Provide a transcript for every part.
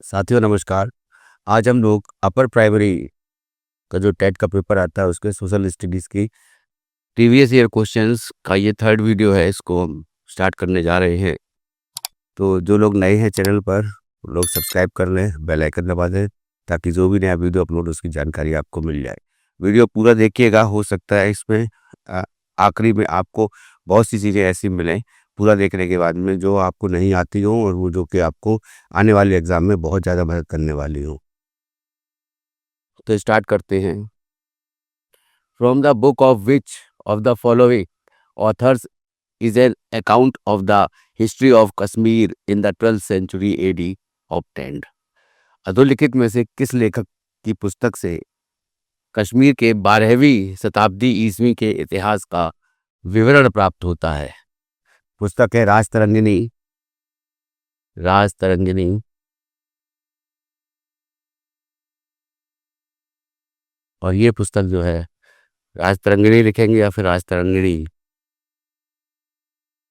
साथियों नमस्कार। आज हम लोग अपर प्राइमरी का जो टेट का पेपर आता है उसके सोशल स्टडीज़ की प्रीवियस ईयर क्वेश्चंस का ये थर्ड वीडियो है। इसको हम स्टार्ट करने जा रहे हैं। तो जो लोग नए हैं चैनल पर वो लोग सब्सक्राइब कर लें, बेल आइकन दबा दें ताकि जो भी नया वीडियो अपलोड उसकी जानकारी आपको मिल जाए। वीडियो पूरा देखिएगा, हो सकता है इसमें आखिरी में आपको बहुत सी चीज़ें ऐसी मिलें पूरा देखने के बाद में जो आपको नहीं आती हो और वो जो कि आपको आने वाले एग्ज़ाम में बहुत ज़्यादा मदद करने वाली हो। तो स्टार्ट करते हैं। From the book of which of the following authors is an account of the history of Kashmir in the 12th century AD obtained. अधोलिखित में से किस लेखक की पुस्तक से कश्मीर के 12वीं शताब्दी ईस्वी के इतिहास का विवरण प्राप्त होता है? पुस्तक है राजतरंगिणी। राजतरंगिणी। और ये पुस्तक जो है राजतरंगिणी लिखेंगे या फिर राजतरंगिणी,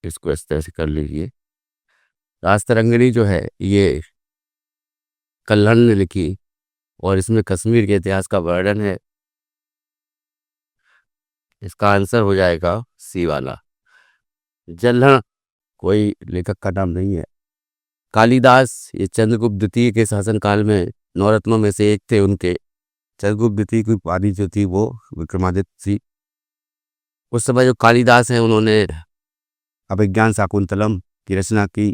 इसको इस तरह से कर लीजिए। राजतरंगिणी जो है ये कल्हण ने लिखी और इसमें कश्मीर के इतिहास का वर्णन है। इसका आंसर हो जाएगा सी वाला। जल्हण कोई लेखक का नाम नहीं है। कालिदास ये चंद्रगुप्त द्वितीय के शासनकाल में नवरत्नों में से एक थे। उनके चंद्रगुप्त द्वितीय की उपाधि जो थी वो विक्रमादित्य थी। उस समय जो कालिदास हैं उन्होंने अभिज्ञान शाकुंतलम की रचना की।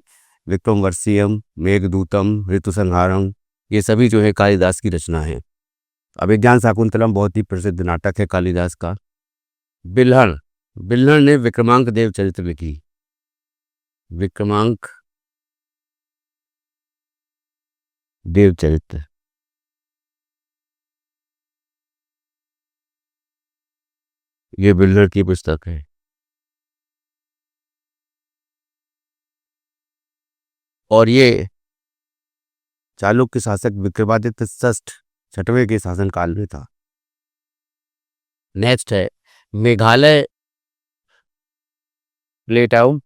विक्रमवर्षीयम, मेघदूतम, ऋतुसंहारम, ये सभी जो है कालिदास की रचना है। अभिज्ञान शाकुंतलम बहुत ही प्रसिद्ध नाटक है कालिदास का। बिल्हण, बिल्हण ने विक्रमांक देव चरित्र लिखी। विक्रमांक देव चरित्र, ये बिल्हण की पुस्तक है। और ये चालुक्य शासक विक्रमादित्य षष्ठ छठवें के शासनकाल में था। नेक्स्ट है Meghalaya plateau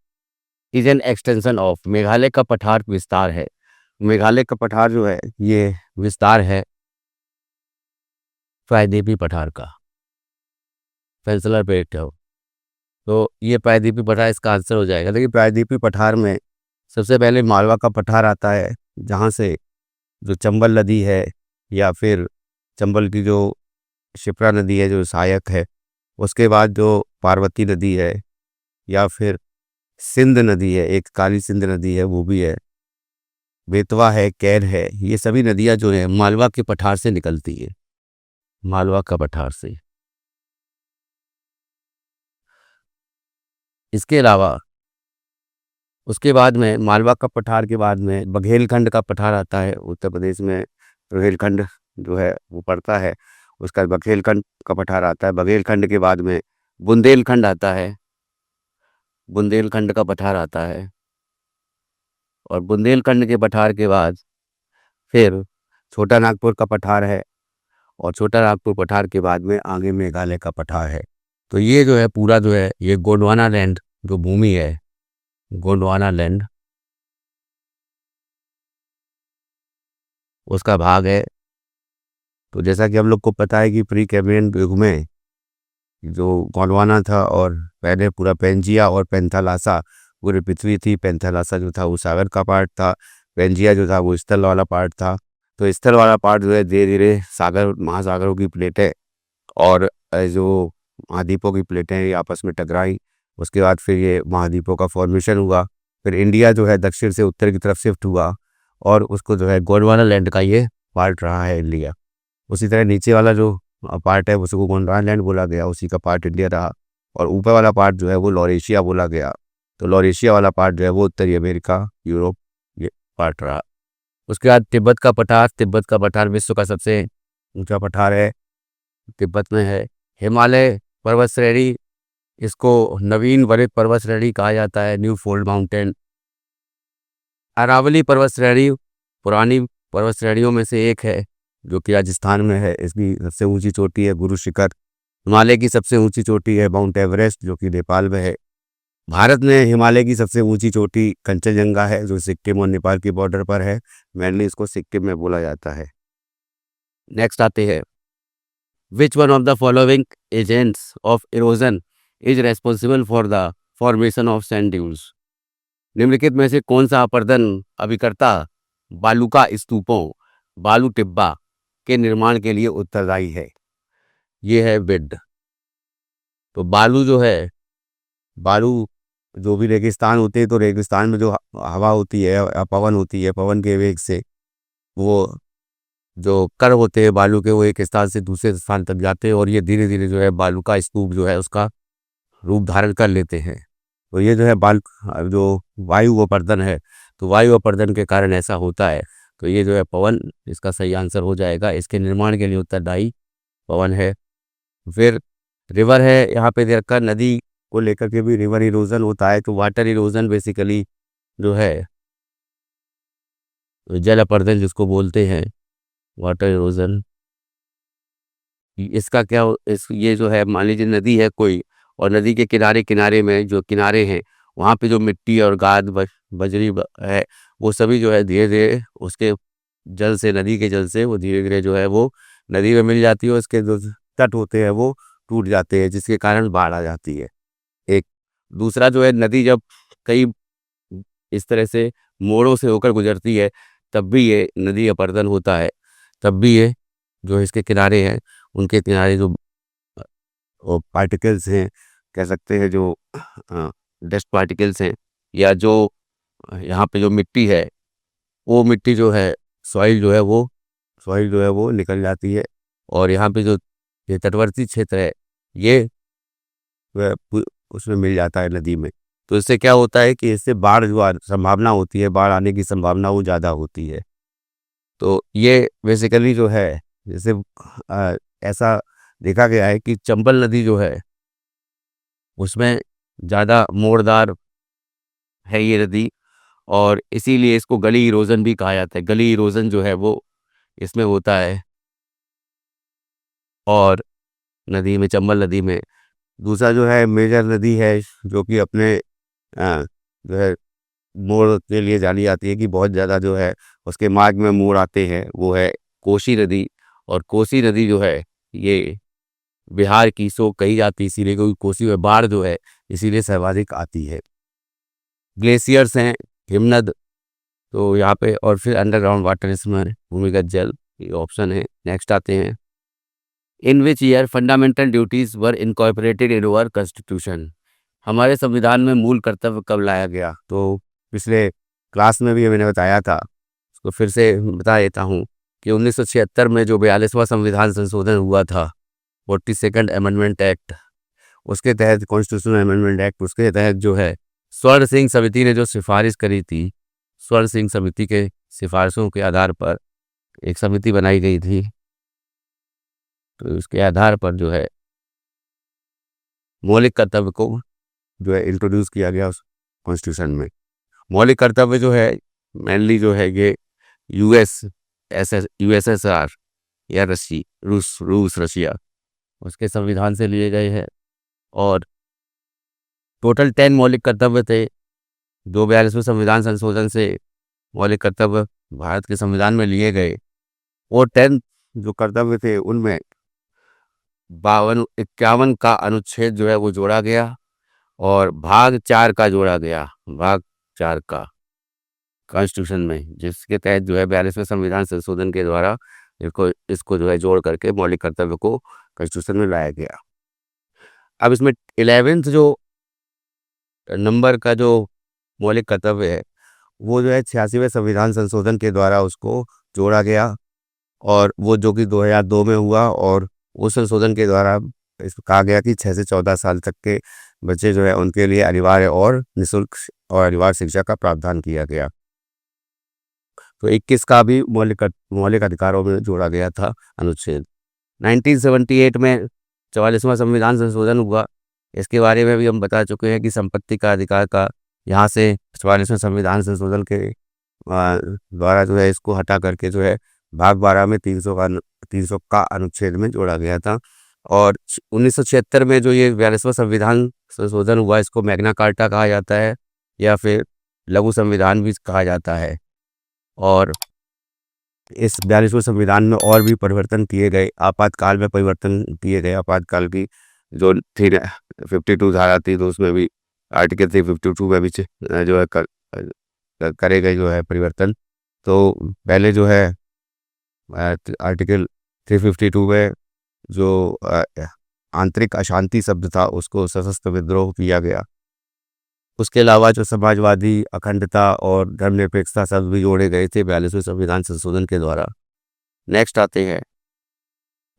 is an extension of. Meghalaya का पठार विस्तार है। मेघालय का पठार जो है ये विस्तार है प्रायद्वीपीय पठार का। पेंसिलर प्लेटाउ, तो ये प्रायद्वीपीय पठार इसका आंसर हो जाएगा। देखिए प्रायद्वीपीय पठार में सबसे पहले मालवा का पठार आता है जहाँ से जो चंबल नदी है या फिर चंबल की जो शिप्रा नदी है जो सहायक है, उसके बाद जो पार्वती नदी है या फिर सिंध नदी है, एक काली सिंध नदी है वो भी है, बेतवा है, कैर है, ये सभी नदियां जो है मालवा के पठार से निकलती है। मालवा का पठार से। इसके अलावा उसके बाद में मालवा का पठार के बाद में बघेलखंड का पठार आता है। उत्तर प्रदेश में बघेलखंड जो है वो पड़ता है, उसका बघेलखंड का पठार आता है। बघेलखंड के बाद में बुंदेलखंड आता है। बुंदेलखंड का पठार आता है और बुंदेलखंड के पठार के बाद फिर छोटा नागपुर का पठार है और छोटा नागपुर पठार के बाद में आगे मेघालय का पठार है। तो ये जो है पूरा जो है ये गोंडवाना लैंड जो भूमि है, गोंडवाना लैंड उसका भाग है। तो जैसा कि हम लोग को पता है कि प्री कैम्ब्रियन युग में जो गोंडवाना था और पहले पूरा पेंजिया और पेंथालासा पूरी पृथ्वी थी। पेंथालासा जो था वो सागर का पार्ट था, पेंजिया जो था वो स्थल वाला पार्ट था। तो स्थल वाला पार्ट जो है धीरे धीरे सागर महासागरों की प्लेटें और जो महाद्वीपों की प्लेटें ये आपस में टकराई। उसके बाद फिर ये महाद्वीपों का फॉर्मेशन हुआ। फिर इंडिया जो है दक्षिण से उत्तर की तरफ शिफ्ट हुआ और उसको जो है गोंडवाना लैंड का ये पार्ट रहा है इंडिया। उसी तरह नीचे वाला जो पार्ट है उसको गोंडवाना लैंड बोला गया, उसी का पार्ट इंडिया रहा। और ऊपर वाला पार्ट जो है वो लॉरेशिया बोला गया। तो लॉरेशिया वाला पार्ट जो है वो उत्तरी अमेरिका, यूरोप, ये पार्ट रहा। उसके बाद तिब्बत का पठार। तिब्बत का पठार विश्व का सबसे ऊंचा पठार है, तिब्बत में है। हिमालय पर्वत श्रेणी, इसको नवीन वरित पर्वत श्रेणी कहा जाता है, न्यू फोल्ड माउंटेन। अरावली पर्वत श्रेणी पुरानी पर्वत श्रेणियों में से एक है जो कि राजस्थान में है। इसकी सबसे ऊंची चोटी है गुरु शिखर। हिमालय की सबसे ऊंची चोटी है माउंट एवरेस्ट जो कि नेपाल में है। भारत में हिमालय की सबसे ऊंची चोटी कंचनजंगा है, जो सिक्किम और नेपाल की बॉर्डर पर है। मेनली इसको सिक्किम में बोला जाता है। नेक्स्ट आते हैं, which one of the following agents of erosion is responsible for the formation of sand dunes. निम्नलिखित में से कौन सा अपरदन अभिकर्ता बालू का स्तूपों, बालू टिब्बा के निर्माण के लिए उत्तरदायी है? ये है बिड। तो बालू जो है, बालू जो भी रेगिस्तान होते हैं, तो रेगिस्तान में जो हवा होती है या पवन होती है, पवन के वेग से वो जो कण होते हैं बालू के, वो एक स्थान से दूसरे स्थान तक जाते हैं और ये धीरे धीरे जो है बालू का स्तूप जो है उसका रूप धारण कर लेते हैं। तो ये जो है जो वायु अपर्दन है, तो वायु अपर्दन के कारण ऐसा होता है। तो ये जो है पवन इसका सही आंसर हो जाएगा। इसके निर्माण के लिए उत्तरदायी पवन है। फिर रिवर है, यहाँ पे दे रखा नदी को लेकर के भी रिवर इरोजन होता है। तो वाटर इरोजन बेसिकली जो है जल अपर्दन जिसको बोलते हैं, वाटर इरोजन, इसका क्या ये जो है, मान लीजिए नदी है कोई, और नदी के किनारे किनारे में जो किनारे हैं वहाँ पे जो मिट्टी और गाद बजरी है, वो सभी जो है धीरे धीरे उसके जल से, नदी के जल से वो धीरे धीरे जो है वो नदी में मिल जाती है और उसके जो तट होते हैं वो टूट जाते हैं, जिसके कारण बाढ़ आ जाती है। एक दूसरा जो है, नदी जब कई इस तरह से मोड़ों से होकर गुजरती है तब भी ये नदी अपर्दन होता है। तब भी ये जो इसके किनारे हैं उनके किनारे जो पार्टिकल्स हैं, कह सकते हैं जो डस्ट पार्टिकल्स हैं, या जो यहाँ पे जो मिट्टी है, वो मिट्टी जो है सॉइल जो है वो निकल जाती है। और यहाँ पे जो ये तटवर्ती क्षेत्र है ये उसमें मिल जाता है नदी में। तो इससे क्या होता है कि इससे बाढ़ जो संभावना होती है, बाढ़ आने की संभावना वो ज़्यादा होती है। तो ये बेसिकली जो है, जैसे ऐसा देखा गया है कि चंबल नदी जो है उसमें ज़्यादा मोड़दार है ये नदी, और इसीलिए इसको गली इरोजन भी कहा जाता है। गली इरोजन जो है वो इसमें होता है, और नदी में, चंबल नदी में। दूसरा जो है मेजर नदी है जो कि अपने जो है मोड़ के लिए जानी जाती है, कि बहुत ज़्यादा जो है उसके मार्ग में मोड़ आते हैं, वो है कोसी नदी। और कोसी नदी जो है ये बिहार की सो कही जाती है, इसीलिए क्योंकि कोसी में बाढ़ जो है इसीलिए सर्वाधिक आती है। ग्लेशियर्स हैं, हिमनद, तो यहाँ पे, और फिर अंडरग्राउंड वाटर इसमें भूमिगत जल, ये ऑप्शन है। नेक्स्ट आते हैं, in which year fundamental duties were incorporated in our constitution. हमारे संविधान में मूल कर्तव्य कब लाया गया? तो पिछले क्लास में भी मैंने बताया था, उसको फिर से बता देता हूँ कि 1976 में जो 42वां संविधान संशोधन हुआ था, 42nd अमेंडमेंट एक्ट, उसके तहत, कॉन्स्टिट्यूशनल अमेंडमेंट एक्ट, उसके तहत जो है स्वर्ण सिंह समिति ने जो सिफारिश करी थी, स्वर्ण सिंह समिति के सिफारिशों के आधार पर एक समिति बनाई गई थी। तो उसके आधार पर जो है मौलिक कर्तव्य को जो है इंट्रोड्यूस किया गया उस कॉन्स्टिट्यूशन में। मौलिक कर्तव्य जो है मेनली जो है ये यूएसएसआर या रूस रशिया, उसके संविधान से लिए गए हैं। और टोटल 10 मौलिक कर्तव्य थे जो 42वें संविधान संशोधन से मौलिक कर्तव्य भारत के संविधान में लिए गए। और 10 जो कर्तव्य थे उनमें 51 का अनुच्छेद जो है वो जोड़ा गया, और भाग 4 का जोड़ा गया, भाग 4 का कॉन्स्टिट्यूशन में, जिसके तहत जो है 42वें संविधान संशोधन के द्वारा इसको जो है जोड़ करके मौलिक कर्तव्य को कॉन्स्टिट्यूशन में लाया गया। अब इसमें 11th जो नंबर का जो मौलिक कर्तव्य है वो जो है 86वें संविधान संशोधन के द्वारा उसको जोड़ा गया, और वो जो कि 2002 में हुआ। और उस संशोधन के द्वारा इसको कहा गया कि 6 से 14 साल तक के बच्चे जो है उनके लिए अनिवार्य और निःशुल्क और अनिवार्य शिक्षा का प्रावधान किया गया। तो 21 का भी मौलिक अधिकारों में जोड़ा गया था अनुच्छेद। 1978 में 44वां संविधान संशोधन हुआ। इसके बारे में भी हम बता चुके हैं कि संपत्ति का अधिकार का यहाँ से 44वें संविधान संशोधन के द्वारा जो है इसको हटा करके जो है भाग 12 में 300 का अनुच्छेद में जोड़ा गया था। और 1976 में जो ये 42वां संविधान संशोधन हुआ, इसको मैग्ना कार्टा कहा जाता है या फिर लघु संविधान भी कहा जाता है। और इस 42वें संविधान में और भी परिवर्तन किए गए, आपातकाल में परिवर्तन किए गए। आपातकाल की जो थी 52 धारा थी, तो उसमें भी आर्टिकल 352 में भी जो है करे गए जो है परिवर्तन। तो पहले जो है आर्टिकल 352 में जो आंतरिक अशांति शब्द था उसको सशस्त्र विद्रोह किया गया। उसके अलावा जो समाजवादी, अखंडता और धर्मनिरपेक्षता शब्द भी जोड़े गए थे 42वें संविधान संशोधन के द्वारा। नेक्स्ट आते हैं,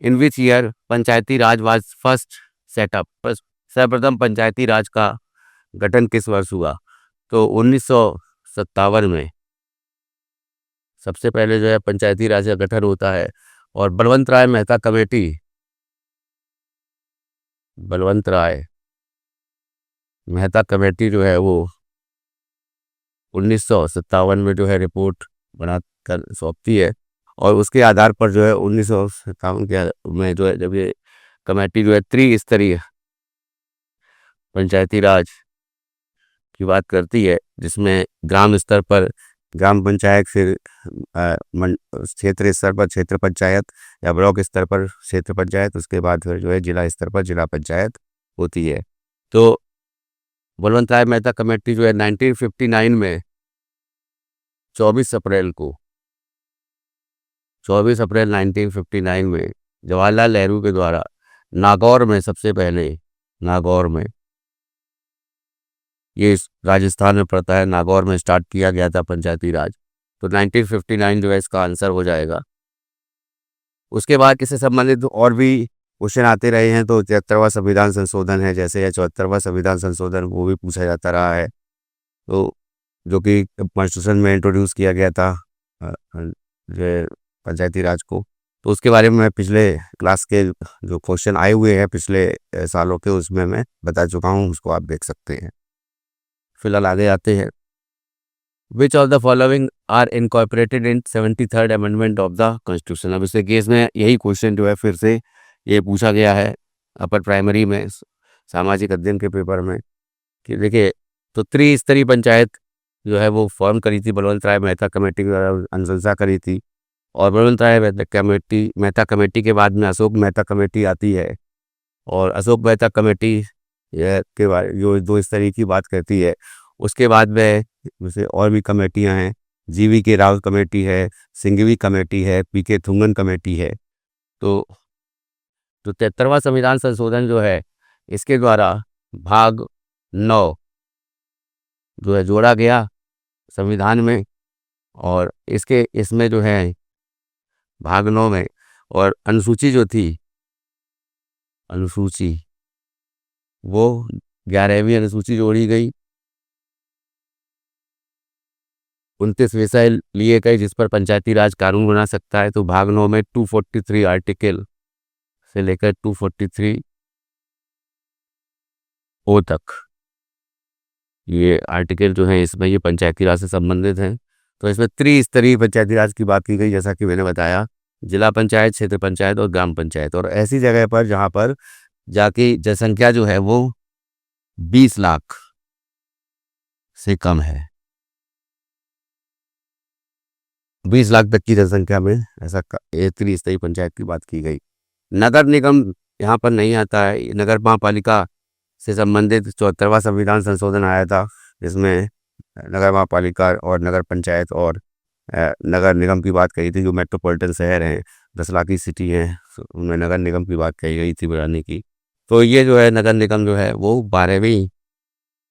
in which year Panchayati Raj was first set up, सर्वप्रथम पंचायती राज का गठन किस वर्ष हुआ? तो 1957 में सबसे पहले जो है पंचायती राज का गठन होता है। और बलवंत राय मेहता कमेटी जो है वो 1957 में जो है रिपोर्ट बनाकर सौंपती है। और उसके आधार पर जो है 1957 के में जो है जब ये कमेटी जो है त्रिस्तरीय पंचायती राज की बात करती है, जिसमें ग्राम स्तर पर ग्राम पंचायत, फिर क्षेत्र स्तर पर क्षेत्र पंचायत या ब्लॉक स्तर पर क्षेत्र पंचायत, उसके बाद फिर जो है जिला स्तर पर जिला पंचायत होती है। तो बलवंत राय मेहता कमेटी जो है 1959 में 24 अप्रैल 1959 में जवाहरलाल नेहरू के द्वारा नागौर में, सबसे पहले नागौर में, ये राजस्थान में पड़ता है, नागौर में स्टार्ट किया गया था पंचायती राज। तो 1959 जो है इसका आंसर हो जाएगा। उसके बाद इससे संबंधित और भी क्वेश्चन आते रहे हैं। तो 73वां संविधान संशोधन है, जैसे या 74वां संविधान संशोधन, वो भी पूछा जाता रहा है। तो जो कि कॉन्स्टिट्यूशन में इंट्रोड्यूस किया गया था जो पंचायती राज को। तो उसके बारे में मैं पिछले क्लास के जो क्वेश्चन आए हुए हैं पिछले सालों के, उसमें मैं बता चुका हूँ, उसको आप देख सकते हैं। फिलहाल आगे आते हैं, which of the following are incorporated in 73rd amendment of the constitution. अब इसके केस में यही क्वेश्चन जो है फिर से ये पूछा गया है अपर प्राइमरी में, सामाजिक अध्ययन के पेपर में, कि देखिए, तो त्रिस्तरीय पंचायत जो है वो फॉर्म करी थी बलवंत राय मेहता कमेटी के द्वारा, अनुशंसा करी थी। और बलवंत राय मेहता कमेटी के बाद में अशोक मेहता कमेटी आती है। और अशोक मेहता कमेटी के बारे जो 2 स्तरीय की बात करती है। उसके बाद में जैसे और भी कमेटियां हैं, जीवी के राव कमेटी है, सिंघवी कमेटी है, पीके थुंगन कमेटी है। तो 73वां संविधान संशोधन जो है, इसके द्वारा भाग 9 जो है जोड़ा गया संविधान में। और इसमें जो है भाग 9 में, और अनुसूची जो थी, अनुसूची वो 11वीं अनुसूची जोड़ी गई। 29 विषय लिए गए जिस पर पंचायती राज कानून बना सकता है। तो भाग 9 में 243 आर्टिकल से लेकर 243 ओ तक ये आर्टिकल जो है इसमें ये पंचायती राज से संबंधित हैं। तो इसमें त्रिस्तरीय पंचायती राज की बात की गई, जैसा कि मैंने बताया, जिला पंचायत, क्षेत्र पंचायत और ग्राम पंचायत। और ऐसी जगह पर जहाँ पर जाके जनसंख्या जो है वो 20 लाख से कम है, 20 लाख तक की जनसंख्या में ऐसा त्रिस्तरीय पंचायत की बात की गई। नगर निगम यहाँ पर नहीं आता है। नगर महापालिका से संबंधित 74वां संविधान संशोधन आया था, जिसमें नगर महापालिका और नगर पंचायत और नगर निगम की बात कही थी। जो मेट्रोपॉलिटन शहर हैं, 10 लाख की सिटी हैं, उनमें नगर निगम की बात कही गई थी बनाने की। तो ये जो है नगर निगम जो है वो 12वीं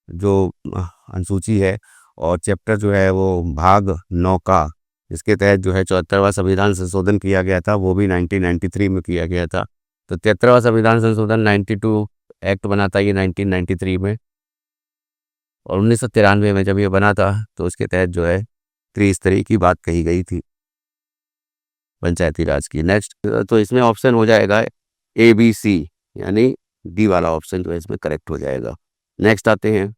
जो अनुसूची है और चैप्टर जो है वो भाग 9 का, इसके तहत जो है 74वां संविधान संशोधन किया गया था, वो भी 1993 में किया गया था। तो 73वां संविधान संशोधन 92 एक्ट बना था ये 1993 में। और 1993 में जब ये बना था तो उसके तहत जो है त्रिस्तरीय की बात कही गई थी पंचायती राज की। नेक्स्ट, तो इसमें ऑप्शन हो जाएगा ABC, यानी डी वाला ऑप्शन जो है इसमें करेक्ट हो जाएगा। नेक्स्ट आते हैं,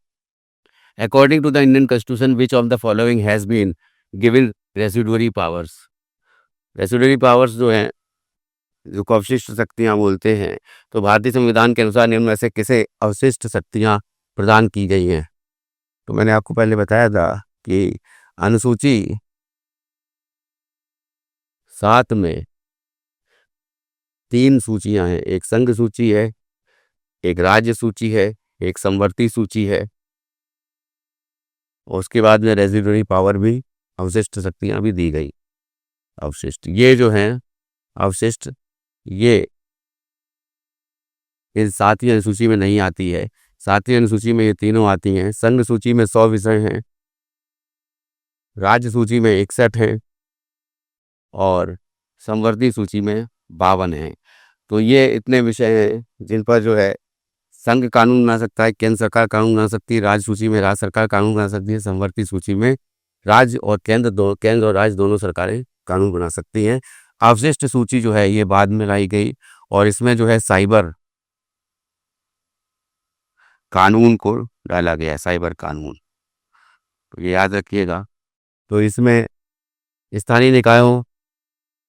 according to the Indian constitution which of the following has been given residuary powers. Residuary powers जो हैं जिसको अवशिष्ट शक्तियाँ बोलते हैं। तो भारतीय संविधान के अनुसार निम्न में से किसे अवशिष्ट शक्तियाँ प्रदान की गई हैं? तो मैंने आपको पहले बताया था कि अनुसूची 7 में 3 सूचियाँ हैं, एक संघ सूची है, एक राज्य सूची है, एक समवर्ती सूची है और उसके बाद में रेजिडुअरी पावर भी, अवशिष्ट शक्तियाँ भी दी गई। अवशिष्ट ये जो हैं अवशिष्ट, ये इस 7वीं अनुसूची में नहीं आती है। 7वीं अनुसूची में ये तीनों आती हैं। संघ सूची में 100 विषय हैं, राज्य सूची में 61 हैं और समवर्ती सूची में 52 हैं। तो ये इतने विषय हैं जिन पर जो है संघ कानून बना सकता है, केंद्र सरकार कानून बना सकती है, राज्य सूची में राज्य सरकार कानून बना सकती है, समवर्ती सूची में राज्य और केंद्र और राज्य दोनों सरकारें कानून बना सकती हैं। अवशिष्ट सूची जो है ये बाद में लाई गई और इसमें जो है साइबर कानून को डाला गया है, साइबर कानून, तो ये याद रखिएगा। तो इसमें स्थानीय निकायों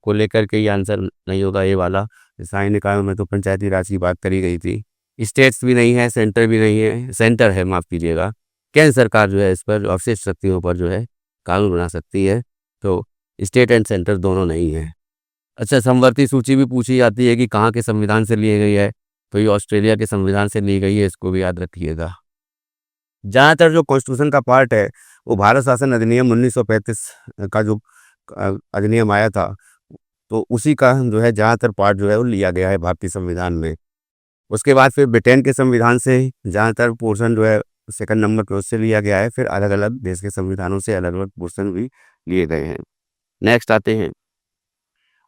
को लेकर के ये आंसर नहीं होगा ये वाला। स्थानीय निकायों में तो पंचायती राज की बात करी गई थी। स्टेट्स भी नहीं है, सेंटर भी नहीं है, सेंटर है माफ़ कीजिएगा। केंद्र सरकार जो है इस पर अवशिष्ट शक्तियों पर जो है कानून बना सकती है। तो स्टेट एंड सेंटर दोनों नहीं है। अच्छा, समवर्ती सूची भी पूछी जाती है कि कहाँ के संविधान से ली गई है, तो ये ऑस्ट्रेलिया के संविधान से ली गई है, इसको भी याद रखिएगा। ज़्यादातर जो कॉन्स्टिट्यूशन का पार्ट है वो भारत शासन अधिनियम 1935 का जो अधिनियम आया था, तो उसी का जो है ज़्यादातर पार्ट जो है वो लिया गया है भारतीय संविधान में। उसके बाद फिर ब्रिटेन के संविधान से ज़्यादातर पोर्शन जो है सेकंड नंबर पे उससे लिया गया है। फिर अलग अलग देश के संविधानों से अलग अलग पोर्शन भी लिए गए हैं। नेक्स्ट आते हैं,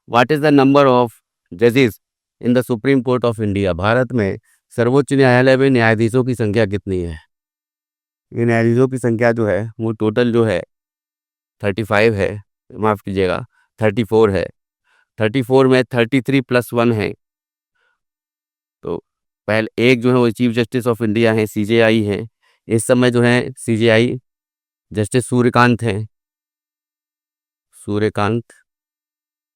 what is the number of जजेस in the supreme court of India? Bharat में सर्वोच्च न्यायालय में न्यायाधीशों की संख्या कितनी है? ये न्यायाधीशों की संख्या जो है वो टोटल जो है 35 है, माफ़ कीजिएगा 34 है। 34 में 33 + 1 है। तो पहले एक जो है वो चीफ जस्टिस ऑफ इंडिया है, सीजेआई है। इस समय जो है सीजेआई जस्टिस सूर्यकांत हैं, सूर्यकांत।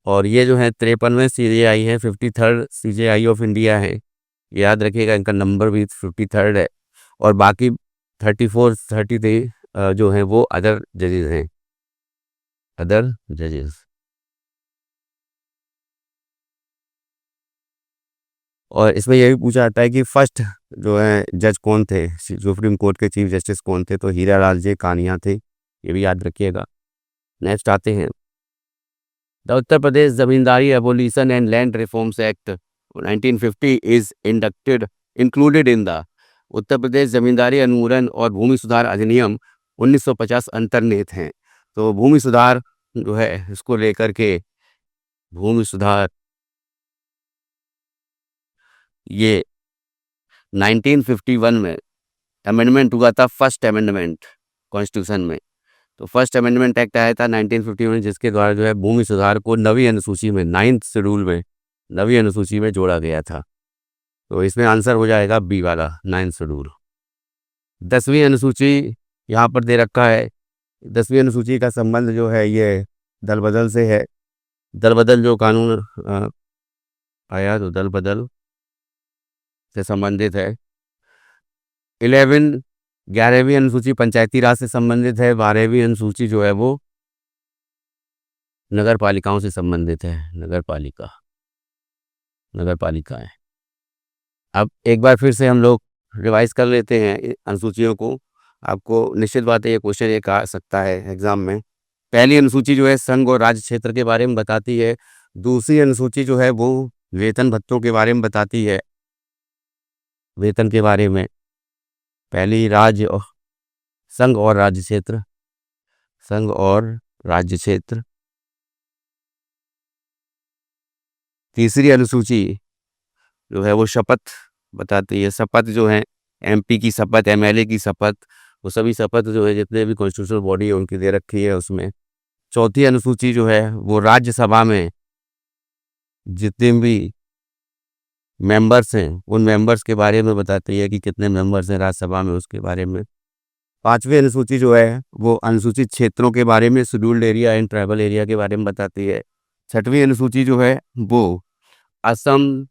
और ये जो है 53वें सीजेआई है, 53rd सीजेआई ऑफ इंडिया है। याद रखिएगा इनका नंबर भी 53rd है। और बाकी 34 33 जो हैं वो अदर जजेस हैं, अदर जजेस। और इसमें ये भी पूछा जाता है कि फर्स्ट जो है जज कौन थे, सुप्रीम कोर्ट के चीफ जस्टिस कौन थे? तो हीरा लाल जे कानिया थे, ये भी याद रखिएगा। नेक्स्ट आते हैं, the Uttar Pradesh zamindari abolition and land reforms act 1950 is included in the. Uttar Pradesh जमींदारी उन्मूलन और भूमि सुधार अधिनियम 1950 अंतर्निहित हैं। तो भूमि सुधार जो है इसको लेकर के, भूमि सुधार ये 1951 में अमेंडमेंट हुआ था, फर्स्ट अमेंडमेंट कॉन्स्टिट्यूशन में। तो फर्स्ट अमेंडमेंट एक्ट आया था 1951 में, जिसके द्वारा जो है भूमि सुधार को नवीं अनुसूची में, 9th शेड्यूल में, नवीं अनुसूची में जोड़ा गया था। तो इसमें आंसर हो जाएगा बी वाला, 9th शेड्यूल। 10वीं अनुसूची यहाँ पर दे रखा है। 10वीं अनुसूची का संबंध जो है ये दल बदल से है। दल बदल जो कानून आया तो दल बदल से संबंधित है। 11वीं अनुसूची पंचायती राज से संबंधित है। 12वीं अनुसूची जो है वो नगर पालिकाओं से संबंधित है, नगर पालिका, नगर पालिकाएं। अब एक बार फिर से हम लोग रिवाइज कर लेते हैं अनुसूचियों को। आपको निश्चित बात है ये क्वेश्चन एक आ सकता है एग्जाम में। पहली अनुसूची जो है संघ और राज्य क्षेत्र के बारे में बताती है। दूसरी अनुसूची जो है वो वेतन भत्तों के बारे में बताती है, वेतन के बारे में। पहली संघ और राज्य क्षेत्र, संघ और राज्य क्षेत्र। तीसरी अनुसूची जो है वो शपथ बताती है। शपथ जो है एमपी की शपथ, एमएलए की शपथ, वो सभी शपथ जो है जितने भी कॉन्स्टिट्यूशनल बॉडी है उनकी दे रखी है उसमें। चौथी अनुसूची जो है वो राज्यसभा में जितने भी मेंबर्स हैं उन मेंबर्स के बारे में बताती है कि कितने मेंबर्स हैं राज्यसभा में, उसके बारे में। पांचवी अनुसूची जो है वो अनुसूचित क्षेत्रों के बारे में, scheduled area and tribal area के बारे में बताती है। छठवीं अनुसूची जो है वो असम,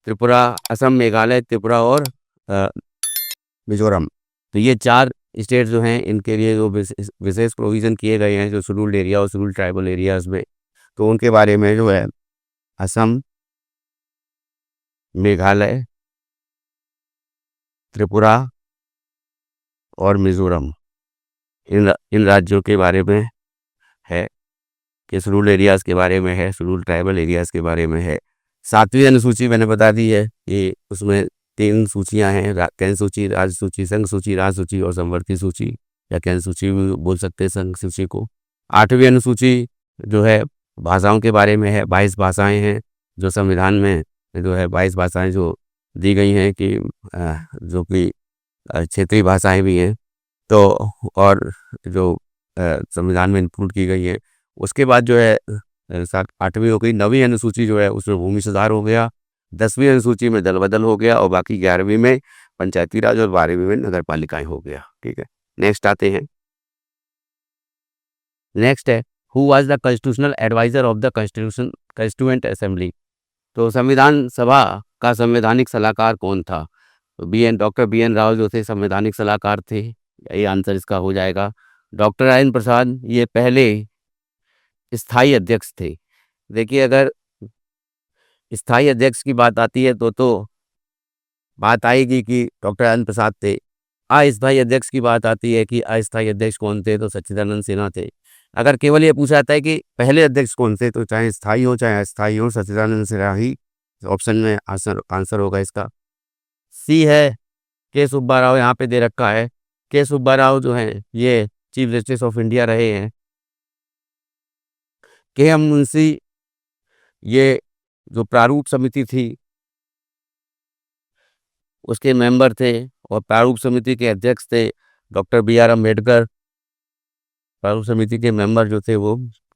त्रिपुरा, असम, मेघालय, त्रिपुरा और मिजोरम। तो ये 4 स्टेट जो हैं इनके लिए जो विशेष प्रोविज़न किए गए हैं जो शेड्यूल्ड एरिया और शेड्यूल्ड ट्राइबल एरियाज़ में, तो उनके बारे में जो है असम, मेघालय, त्रिपुरा और मिजोरम, इन राज्यों के बारे में है कि शेड्यूल्ड एरियाज़ के बारे में है, शेड्यूल्ड ट्राइबल एरियाज़ के बारे में है। 7वीं अनुसूची मैंने बता दी है कि उसमें 3 सूचियाँ हैं, केंद्र सूची, राज्य सूची, संघ सूची, राज्य सूची और समवर्ती सूची या केंद्र सूची भी बोल सकते हैं संघ सूची को। 8वीं अनुसूची जो है भाषाओं के बारे में है, 22 भाषाएं हैं जो संविधान में जो है 22 भाषाएं जो दी गई हैं कि जो कि क्षेत्रीय भाषाएं भी हैं, तो और जो संविधान में इंक्लूड की गई है। उसके बाद जो है 8वीं हो गई, 9वीं अनुसूची जो है उसमें भूमि सुधार हो गया, 10वीं अनुसूची में दल बदल हो गया और बाकी 11वीं में पंचायती राज और 12वीं में नगर पालिकाएं हो गया। ठीक है, नेक्स्ट आते हैं। नेक्स्ट है who was the constitutional adviser of the constituent assembly. तो संविधान सभा का संवैधानिक सलाहकार कौन था? तो डॉक्टर बी एन राव जो थे संवैधानिक सलाहकार थे। ये आंसर इसका हो जाएगा। डॉक्टर राजेंद्र प्रसाद ये पहले स्थायी अध्यक्ष थे। देखिए, अगर स्थायी अध्यक्ष की बात आती है तो बात आएगी कि डॉक्टर राजेंद्र प्रसाद थे। अस्थायी अध्यक्ष की बात आती है कि अस्थायी अध्यक्ष कौन थे, तो सच्चिदानंद सिन्हा थे। अगर केवल ये पूछा जाता है कि पहले अध्यक्ष कौन थे, तो चाहे स्थायी हो चाहे अस्थायी हो, सच्चिदानंद सिन्हा ही ऑप्शन में आंसर होगा इसका। सी है के सुब्बा राव, यहाँ पे दे रखा है। के सुब्बा राव जो हैं ये चीफ जस्टिस ऑफ इंडिया रहे हैं। के एम मुंशी ये जो प्रारूप समिति थी उसके मेंबर थे और प्रारूप समिति के अध्यक्ष थे डॉक्टर बी आर अम्बेडकर। प्रारूप समिति के मेंबर जो थे वो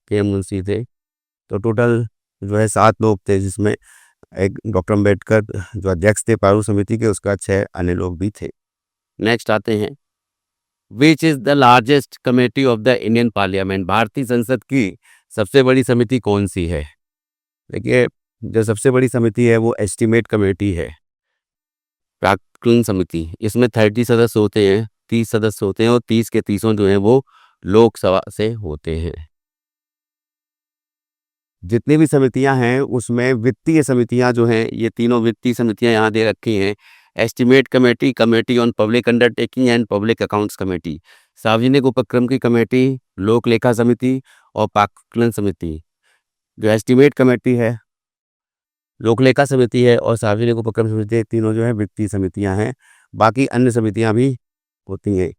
के एम मुंशी थे। तो टोटल जो है 7 लोग थे, जिसमें एक डॉक्टर अम्बेडकर जो अध्यक्ष थे प्रारूप समिति के, उसका 6 अन्य लोग भी थे। नेक्स्ट आते हैं, which is the largest committee of the Indian parliament. भारतीय संसद की सबसे बड़ी समिति कौन सी है? देखिए, जो सबसे बड़ी समिति है वो एस्टीमेट कमेटी है, प्राक्कलन समिति। इसमें 30 सदस्य होते हैं, 30 सदस्य होते हैं और 30 के 30 जो हैं वो लोकसभा से होते हैं। जितनी भी समितियां हैं उसमें वित्तीय समितियां जो हैं, ये तीनों वित्तीय समितियां यहाँ दे रखी हैं। Estimate committee, committee on public undertaking and public accounts committee, सार्वजनिक उपक्रम की कमेटी, लोक लेखा समिति और प्राक्कलन समिति। जो एस्टीमेट कमेटी है, लोक लेखा समिति है और सार्वजनिक उपक्रम समिति, तीनों जो है वित्तीय समितियां हैं। बाकी अन्य समितियां भी होती हैं।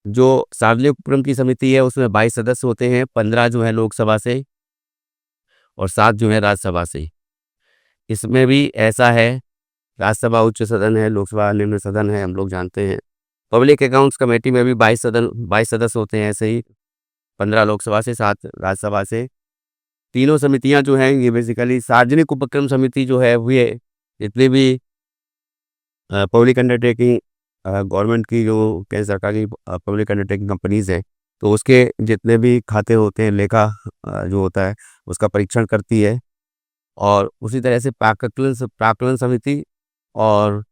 जो सार्वजनिक उपक्रम की समिति है उसमें 22 सदस्य होते हैं, 15 जो है लोकसभा से और 7 जो है राज्यसभा से। इसमें भी ऐसा है, राज्यसभा उच्च सदन है, लोकसभा निम्न सदन है, हम लोग जानते हैं। पब्लिक अकाउंट्स कमेटी में भी 22 सदस्य होते हैं, ऐसे ही 15 लोकसभा से, 7 राज्यसभा से। तीनों समितियां जो हैं ये बेसिकली सार्वजनिक उपक्रम समिति जो है वो ये जितनी भी पब्लिक अंडरटेकिंग गवर्नमेंट की, जो केंद्र सरकार की पब्लिक अंडरटेकिंग कंपनीज है, तो उसके जितने भी खाते होते हैं, लेखा जो होता है उसका परीक्षण करती है। और उसी तरह से प्राक्कलन समिति और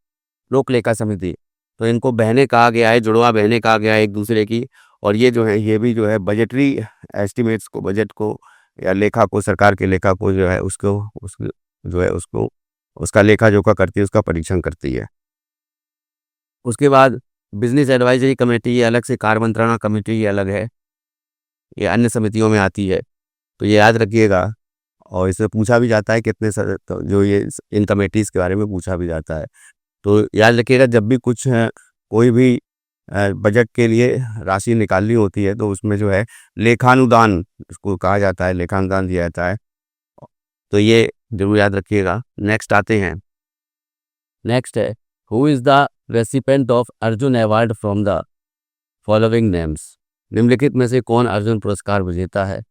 लोक लेखा समिति, तो इनको बहनें कहा गया है, जुड़वा बहनें कहा गया है एक दूसरे की। और ये जो है ये भी जो है बजटरी एस्टिमेट्स को, बजट को या लेखा को, सरकार के लेखा को जो है उसको उसका लेखा जोखा करती है, उसका परीक्षण करती है। उसके बाद बिजनेस एडवाइजरी कमेटी, ये अलग से, कार्य मंत्रणा कमेटी ये अलग है, ये अन्य समितियों में आती है, तो ये याद रखिएगा। और इससे पूछा भी जाता है कितने तो जो ये इन कमेटीज़ के बारे में पूछा भी जाता है, तो याद रखिएगा जब भी कुछ कोई भी बजट के लिए राशि निकालनी होती है तो उसमें जो है लेखानुदान इसको कहा जाता है, लेखानुदान दिया जाता है, तो ये जरूर याद रखिएगा। नेक्स्ट आते हैं। नेक्स्ट है who is the recipient of Arjun award from the following names. निम्नलिखित में से कौन अर्जुन पुरस्कार विजेता है?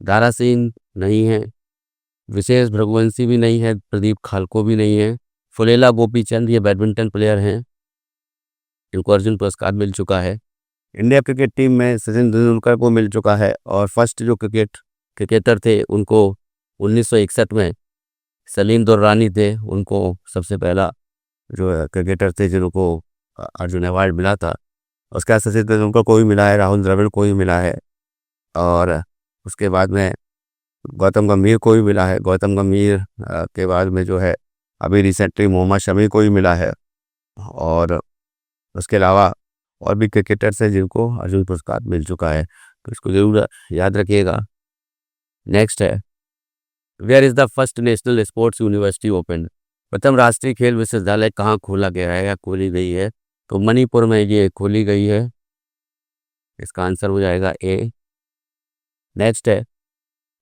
दारा सिंह नहीं है, विशेष भृगुवंशी भी नहीं है, प्रदीप खालको भी नहीं है, फुलेला गोपीचंद ये बैडमिंटन प्लेयर हैं, इनको अर्जुन पुरस्कार मिल चुका है। इंडिया क्रिकेट टीम में सचिन तेंदुलकर को मिल चुका है और फर्स्ट जो क्रिकेटर थे उनको 1961 में सलीम दुर्रानी थे, उनको सबसे पहला जो है क्रिकेटर थे जिनको अर्जुन अवार्ड मिला था। उसके बाद सचिन तेंदुलकर को भी मिला है, राहुल द्रविड़ को भी मिला है, और उसके बाद में गौतम गंभीर को भी मिला है। गौतम गंभीर के बाद में जो है अभी रिसेंटली मोहम्मद शमी को भी मिला है। और उसके अलावा और भी क्रिकेटर्स हैं जिनको अर्जुन पुरस्कार मिल चुका है, तो इसको जरूर याद रखिएगा। नेक्स्ट है, where is the first national sports university open? प्रथम राष्ट्रीय खेल विश्वविद्यालय कहाँ खोला गया है या खोली गई है? तो मणिपुर में ये खोली गई है, इसका आंसर हो जाएगा ए। नेक्स्ट है,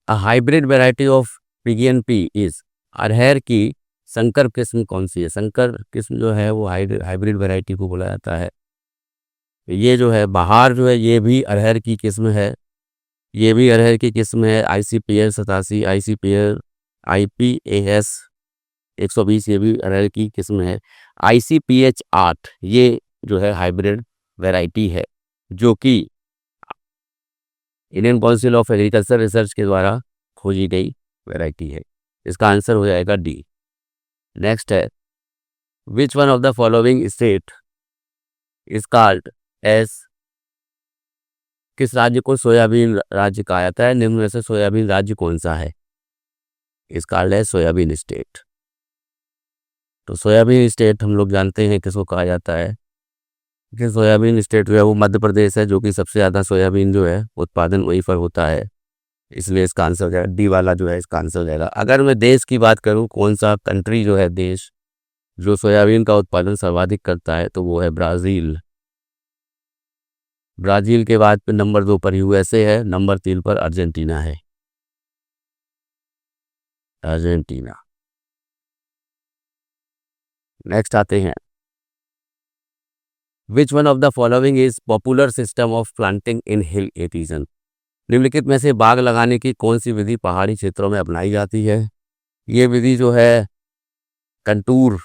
a hybrid variety of pigeon pea is? अरहर की संकर किस्म कौन सी है? संकर किस्म जो है वो हाइब्रिड वैरायटी को बोला जाता है। ये जो है बहार जो है ये भी अरहर की किस्म है, ये भी अरहर की किस्म है। ICPL 87, IPAS 120 ये भी अरहर की किस्म है। ICPH 8 ये जो है हाइब्रिड वैरायटी है, जो कि Indian council of agriculture research के द्वारा खोजी गई वैरायटी है। इसका आंसर हो जाएगा डी। नेक्स्ट है, which one of the following state is called as? किस राज्य को सोयाबीन राज्य कहा जाता है? निम्न में से सोयाबीन राज्य कौन सा है? इस कॉल्ड है सोयाबीन स्टेट। तो सोयाबीन स्टेट हम लोग जानते हैं किसको कहा जाता है, कि सोयाबीन स्टेट जो है वो मध्य प्रदेश है, जो कि सबसे ज़्यादा सोयाबीन जो है उत्पादन वहीं पर होता है। इसलिए इसका आंसर हो जाएगा डी वाला जो है, इसका आंसर हो जाएगा। अगर मैं देश की बात करूं, कौन सा कंट्री जो है देश जो सोयाबीन का उत्पादन सर्वाधिक करता है, तो वो है ब्राज़ील। ब्राज़ील के बाद फिर नंबर 2 पर USA है, नंबर 3 पर अर्जेंटीना है। अर्जेंटीना। नेक्स्ट आते हैं, which one of the following is popular system of planting in hill region? निम्नलिखित में से बाग लगाने की कौन सी विधि पहाड़ी क्षेत्रों में अपनाई जाती है? ये विधि जो है कंटूर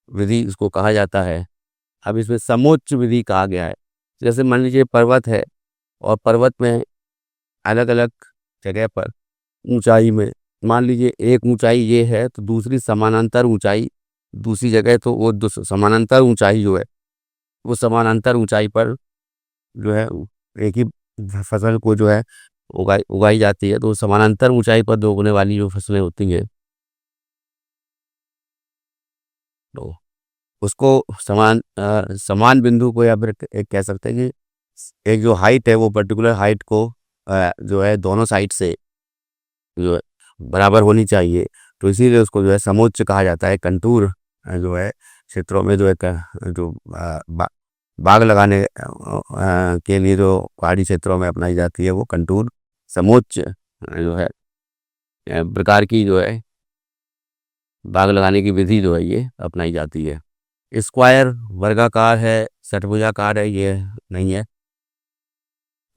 विधि इसको कहा जाता है। अब इसमें समोच्च विधि कहा गया है। जैसे मान लीजिए पर्वत है, और पर्वत में अलग अलग जगह पर ऊंचाई में, मान लीजिए एक ऊंचाई ये है तो दूसरी समानांतर ऊंचाई दूसरी जगह, तो वो समानांतर ऊंचाई जो है वो समानांतर ऊंचाई पर जो है एक ही फसल को जो है उगाई उगाई जाती है। तो समानांतर ऊंचाई पर दो उगने वाली जो फसलें होती हैं, तो उसको समान बिंदु को, या फिर एक कह सकते हैं कि एक जो हाइट है वो पर्टिकुलर हाइट को जो है दोनों साइड से जो है बराबर होनी चाहिए। तो इसीलिए उसको जो है समोच्च कहा जाता है। कंटूर जो है क्षेत्रों में जो है जो बाग लगाने के लिए जो पहाड़ी क्षेत्रों में अपनाई जाती है वो कंटूर समोच्च जो है प्रकार की जो है बाग लगाने की विधि जो है ये अपनाई जाती है। स्क्वायर वर्गाकार है, षटभुजाकार है, ये नहीं है।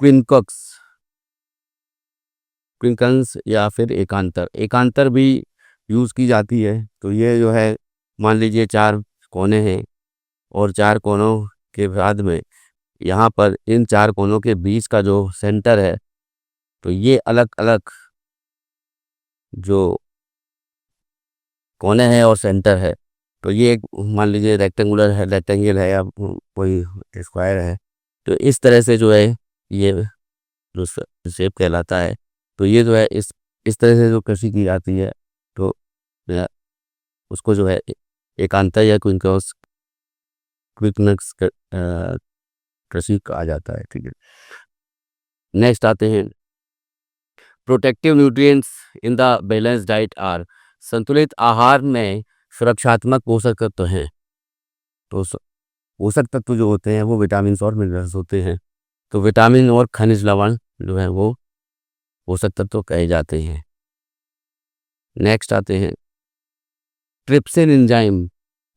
क्विंकक्स, क्विंकन्स या फिर एकांतर, एकांतर भी यूज़ की जाती है। तो ये जो है मान लीजिए 4 कोने हैं, और 4 कोनों के बाद में यहाँ पर इन 4 कोनों के बीच का जो सेंटर है, तो ये अलग अलग जो कोने हैं और सेंटर है, तो ये एक मान लीजिए रेक्टेंगुलर है, रेक्टेंगल है, या कोई स्क्वायर है। तो इस तरह से जो है ये जो शेप कहलाता है। तो ये जो है इस तरह से जो कृषि की जाती है, तो अ, उसको जो है एकांतर या क्विंकस क्विकनक्स कृषि कहा जाता है। ठीक है, नेक्स्ट आते हैं, protective nutrients in the balance diet are? संतुलित आहार में सुरक्षात्मक पोषक तत्व हैं। तो पोषक तत्व जो होते हैं वो विटामिन और मिनरल्स होते हैं। तो विटामिन और खनिज लवण जो है वो पोषक तत्व कहे जाते हैं। नेक्स्ट आते हैं, trypsin enzyme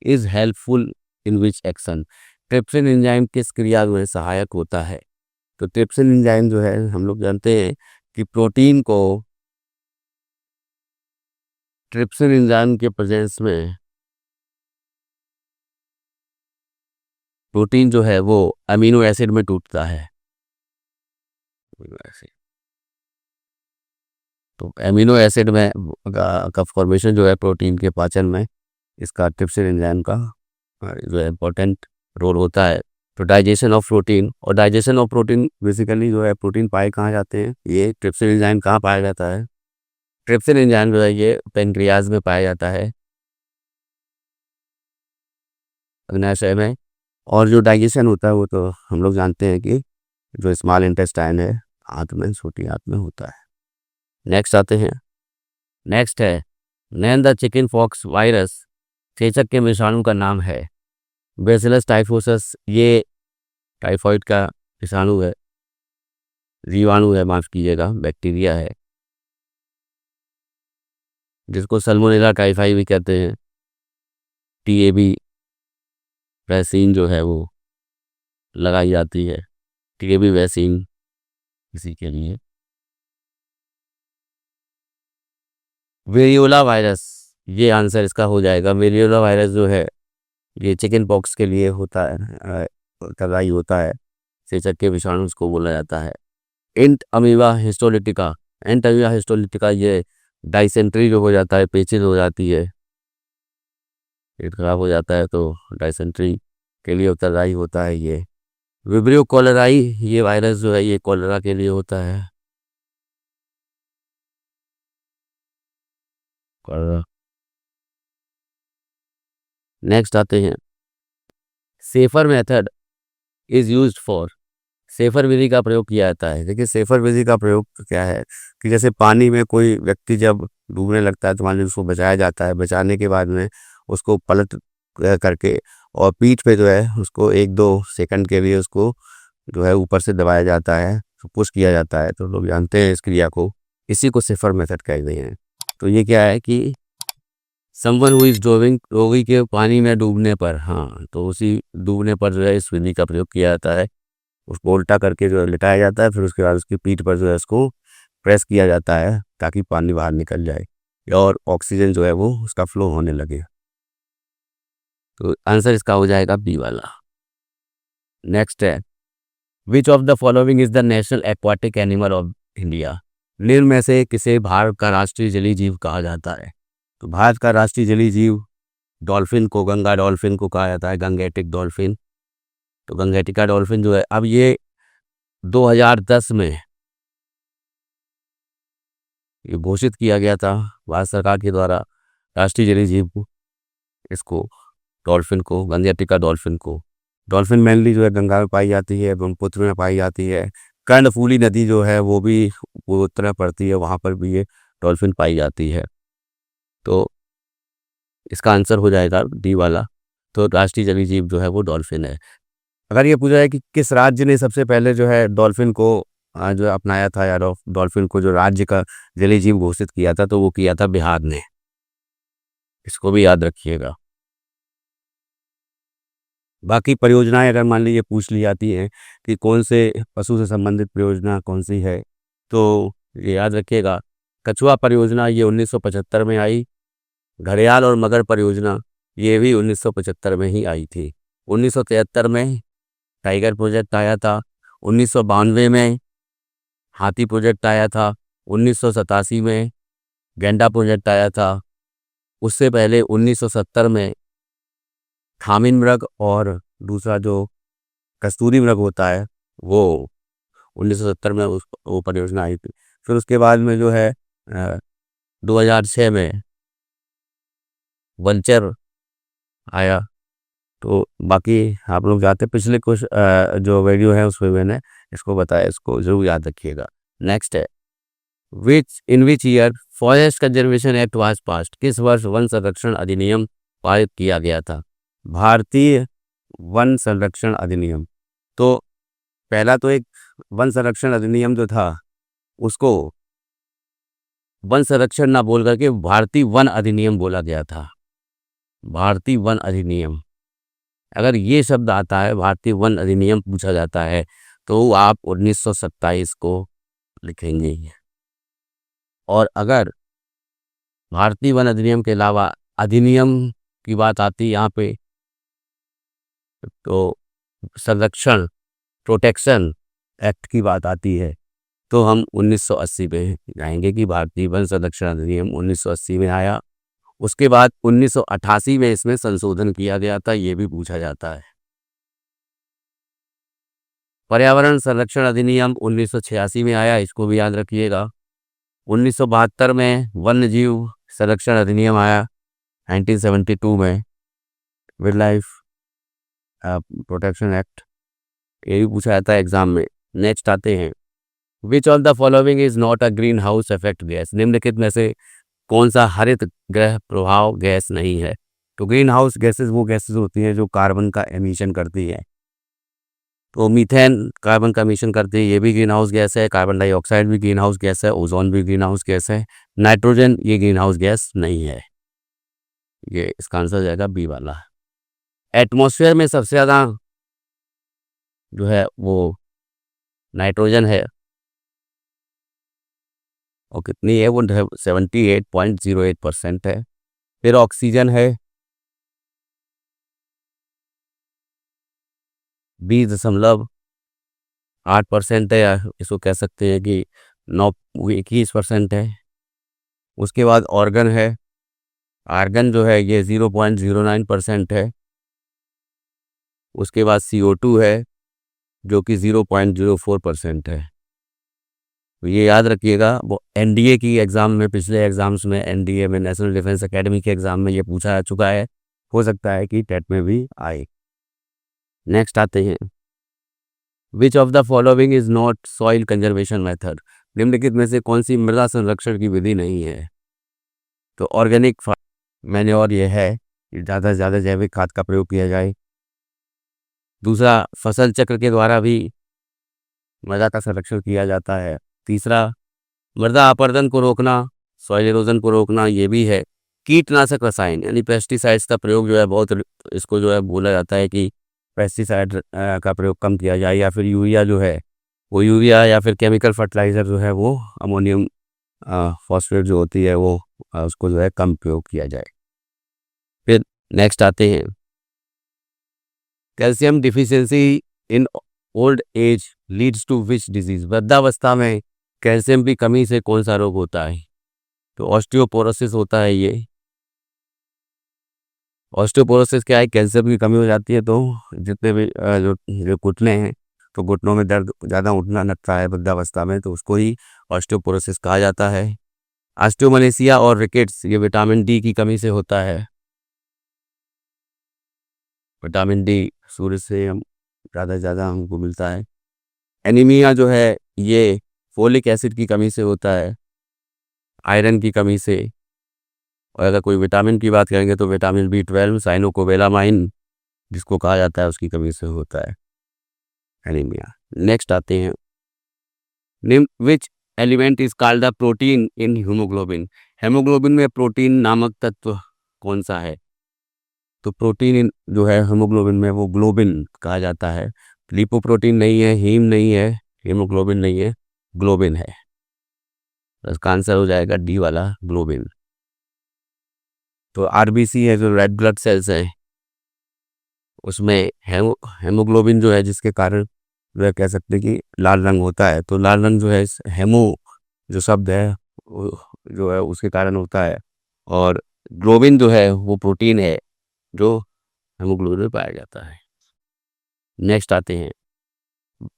is helpful in which action? Trypsin enzyme किस क्रिया में सहायक होता है? तो ट्रिप्सिन एंजाइम जो है हम लोग जानते हैं कि प्रोटीन को, ट्रिप्सिन एंजाइम के प्रेजेंस में प्रोटीन जो है वो अमीनो एसिड में टूटता है। Amino acid. तो एमिनो एसिड में का फॉर्मेशन जो है प्रोटीन के पाचन में, इसका ट्रिप्सिन एंजाइम का जो है इम्पोर्टेंट रोल होता है। तो डाइजेशन ऑफ प्रोटीन, और डाइजेशन ऑफ प्रोटीन बेसिकली जो है प्रोटीन पाए कहाँ जाते हैं, ये ट्रिप्सिन एंजाइम कहाँ पाया जाता है, ट्रिप्सिन एंजाइम जो है ये पेनक्रियाज में पाया जाता है, अग्नाशय में। और जो डाइजेशन होता है वो तो हम लोग जानते हैं कि जो स्मॉल इंटेस्टाइन है, आंत में, छोटी आंत में होता है। नेक्स्ट आते हैं, नेक्स्ट है नैन द चिकन पॉक्स वायरस चेचक के विषाणु का नाम है बेसिलस टाइफोसस। ये टाइफॉइड का विषाणु है, जीवाणु है, माफ कीजिएगा, बैक्टीरिया है, जिसको सल्मोनेला टाइफाई भी कहते हैं। टीएबी वैक्सीन जो है वो लगाई जाती है, टीएबी वैक्सीन इसी के लिए। वेरियोला वायरस, ये आंसर इसका हो जाएगा। वेरियोला वायरस जो है ये चिकन पॉक्स के लिए होता है, तबाही होता है, चेचक के विषाणु उसको बोला जाता है। एंट अमीबा हिस्टोलिटिका, एंट अमीबा हिस्टोलिटिका ये डाइसेंट्री जो हो जाता है, पेचिश हो जाती है, पेट खराब हो जाता है, तो डाइसेंट्री के लिए उत्तरदायी होता है ये। विब्रियो कॉलराई, ये वायरस जो है ये कॉलरा के लिए होता है, कॉलरा। नेक्स्ट आते हैं, safer method is used for, safer विधि का प्रयोग किया जाता है। देखिए सेफर विधि का प्रयोग क्या है कि जैसे पानी में कोई व्यक्ति जब डूबने लगता है तो मान लीजिए उसको बचाया जाता है, बचाने के बाद में उसको पलट करके और पीठ पे जो है उसको 1-2 सेकंड के लिए उसको जो है ऊपर से दबाया जाता है, पुश किया जाता है, तो लोग जानते हैं इस क्रिया को, इसी को सेफर मेथड कहते हैं। तो ये क्या है कि समवन हु इज डोविंग, रोगी के पानी में डूबने पर, हाँ, तो उसी डूबने पर जो है इस विधि का प्रयोग किया जाता है। उसको उल्टा करके जो है लिटाया जाता है, फिर उसके बाद उसकी पीठ पर जो है उसको प्रेस किया जाता है ताकि पानी बाहर निकल जाए और ऑक्सीजन जो है वो उसका फ्लो होने लगे। तो आंसर इसका हो जाएगा बी वाला। नेक्स्ट है, विच of the following is the national aquatic animal of India. निम्न में से किसे भारत का राष्ट्रीय जलीय जीव कहा जाता है। तो भारत का राष्ट्रीय जलीय जीव डॉल्फिन को, गंगा डॉल्फिन को कहा जाता है, गंगेटिक डॉल्फिन। तो गंगेटिका डॉल्फिन जो है, अब ये 2010 में ये घोषित किया गया था भारत सरकार के द्वारा राष्ट्रीय जलीय जीव को, इसको डॉल्फिन को, गंगेटिका डॉल्फिन को। डॉल्फिन मेनली जो है गंगा में पाई जाती है, ब्रह्मपुत्र में पाई जाती है, कर्णफूली नदी जो है वो भी पूर्वोत्तर में पड़ती है, वहाँ पर भी ये डॉल्फिन पाई जाती है। तो इसका आंसर हो जाएगा डी वाला। तो राष्ट्रीय जलीय जीव जो है वो डॉल्फिन है। अगर ये पूछा है कि किस राज्य ने सबसे पहले जो है डॉल्फिन को जो है अपनाया था, या डॉल्फिन को जो राज्य का जलीय जीव घोषित किया था, तो वो किया था बिहार ने, इसको भी याद रखिएगा। बाकी परियोजनाएं अगर मान लीजिए पूछ ली जाती हैं कि कौन से पशु से संबंधित परियोजना कौन सी है, तो ये याद रखिएगा, कछुआ परियोजना ये 1975 में आई, घड़ियाल और मगर परियोजना ये भी 1975 में ही आई थी। 1973 में टाइगर प्रोजेक्ट आया था, 1992 में हाथी प्रोजेक्ट आया था, 1987 में गैंडा प्रोजेक्ट आया था, उससे पहले 1970 में थामिन मृग और दूसरा जो कस्तूरी मृग होता है वो 1970 में वो परियोजना आई थी। फिर उसके बाद में जो है 2006 में वंचर आया। तो बाकी आप लोग जाते पिछले कुछ जो वीडियो है उसमें मैंने इसको बताया, इसको जरूर याद रखिएगा। नेक्स्ट है, which year forest conservation act was passed, किस वर्ष वन संरक्षण अधिनियम पारित किया गया था। भारतीय वन संरक्षण अधिनियम। तो पहला तो एक वन संरक्षण अधिनियम जो था उसको वन संरक्षण ना बोल करके भारतीय वन अधिनियम बोला गया था, भारतीय वन अधिनियम। अगर ये शब्द आता है, भारतीय वन अधिनियम पूछा जाता है, तो आप 1927 को लिखेंगे। और अगर भारतीय वन अधिनियम के अलावा अधिनियम की बात आती है यहाँ पे, तो संरक्षण प्रोटेक्शन एक्ट की बात आती है, तो हम 1980 पे जाएंगे कि भारतीय वन संरक्षण अधिनियम 1980 में आया। उसके बाद 1988 में इसमें संशोधन किया गया था, ये भी पूछा जाता है। पर्यावरण संरक्षण अधिनियम 1986 में आया, इसको भी याद रखिएगा। 1972 में वन्य जीव संरक्षण अधिनियम आया, 1972 में वाइल्ड लाइफ प्रोटेक्शन एक्ट, ये भी पूछा जाता है एग्जाम में। नेक्स्ट आते हैं, which of the following is not a green house effect gas, निम्नलिखित में से कौन सा हरित गृह प्रभाव गैस नहीं है। तो ग्रीन हाउस गैसेस वो गैसेस होती हैं जो कार्बन का एमिशन करती है। तो मीथेन कार्बन का एमिशन करती है, ये भी ग्रीन हाउस गैस है। कार्बन डाइऑक्साइड भी ग्रीन हाउस गैस है। ओजोन भी ग्रीन हाउस गैस है। नाइट्रोजन ये ग्रीन हाउस गैस नहीं है। ये इसका आंसर हो जाएगा बी वाला। एटमॉस्फेयर में सबसे ज़्यादा जो है वो नाइट्रोजन है, और कितनी है वो 78.08% है। फिर ऑक्सीजन है 20.8% है, या इसको कह सकते हैं कि 9 21% है। उसके बाद ऑर्गन है, आर्गन जो है ये 0.09% है। उसके बाद CO2 है जो कि 0.04% है। तो ये याद रखिएगा, वो NDA की एग्ज़ाम में, पिछले एग्ज़ाम्स में, NDA में, नेशनल डिफेंस एकेडमी के एग्ज़ाम में ये पूछा जा चुका है। हो सकता है कि टेट में भी आए। नेक्स्ट आते हैं, which of the following is not soil conservation method, निम्नलिखित में से कौन सी मृदा संरक्षण की विधि नहीं है। तो ऑर्गेनिक मैन्योर ये है कि ज़्यादा से ज़्यादा जैविक खाद का प्रयोग किया जाए। दूसरा, फसल चक्र के द्वारा भी मृदा का संरक्षण किया जाता है। तीसरा, मृदा अपरदन को रोकना, सॉइल इरोजन को रोकना, ये भी है। कीटनाशक रसायन यानी पेस्टिसाइड्स का प्रयोग जो है बहुत, इसको जो है बोला जाता है कि पेस्टिसाइड का प्रयोग कम किया जाए, या फिर यूरिया जो है वो, यूरिया या फिर केमिकल फर्टिलाइज़र जो है वो अमोनियम फॉस्फेट जो होती है वो उसको जो है कम प्रयोग किया जाए। फिर नेक्स्ट आते हैं, calcium deficiency in old age leads to which disease, वृद्धावस्था में कैल्शियम की कमी से कौन सा रोग होता है। तो ऑस्टियोपोरोसिस होता है ये। ऑस्टियोपोरोसिस क्या है, कैल्शियम की कमी हो जाती है तो जितने भी जो घुटने हैं, तो घुटनों में दर्द ज़्यादा उठना लगता है वृद्धावस्था में, तो उसको ही ऑस्टियोपोरोसिस कहा जाता है। ऑस्टियोमलेशिया और रिकेट्स ये विटामिन डी की कमी से होता है। विटामिन डी सूर्य से हम ज़्यादा से ज़्यादा हमको मिलता है। एनीमिया जो है ये फोलिक एसिड की कमी से होता है, आयरन की कमी से। और अगर कोई विटामिन की बात करेंगे तो विटामिन B12 साइनोकोबेलामाइन जिसको कहा जाता है उसकी कमी से होता है एनीमिया। नेक्स्ट आते हैं, निम्न which element is called the protein in haemoglobin, haemoglobin में प्रोटीन नामक तत्व कौन सा है। तो प्रोटीन जो है हीमोग्लोबिन में वो ग्लोबिन कहा जाता है। लिपोप्रोटीन नहीं है, हीम नहीं है, हीमोग्लोबिन नहीं है, ग्लोबिन है। तो इसका आंसर हो जाएगा डी वाला, ग्लोबिन। तो RBC है जो रेड ब्लड सेल्स है, उसमें हेमोग्लोबिन जो है जिसके कारण वह कह सकते हैं कि लाल रंग होता है। तो लाल रंग जो है इस हेमो जो शब्द है जो है उसके कारण होता है। और ग्लोबिन जो है वो प्रोटीन है जो हेमोग्लोबिन में पाया जाता है। नेक्स्ट आते हैं,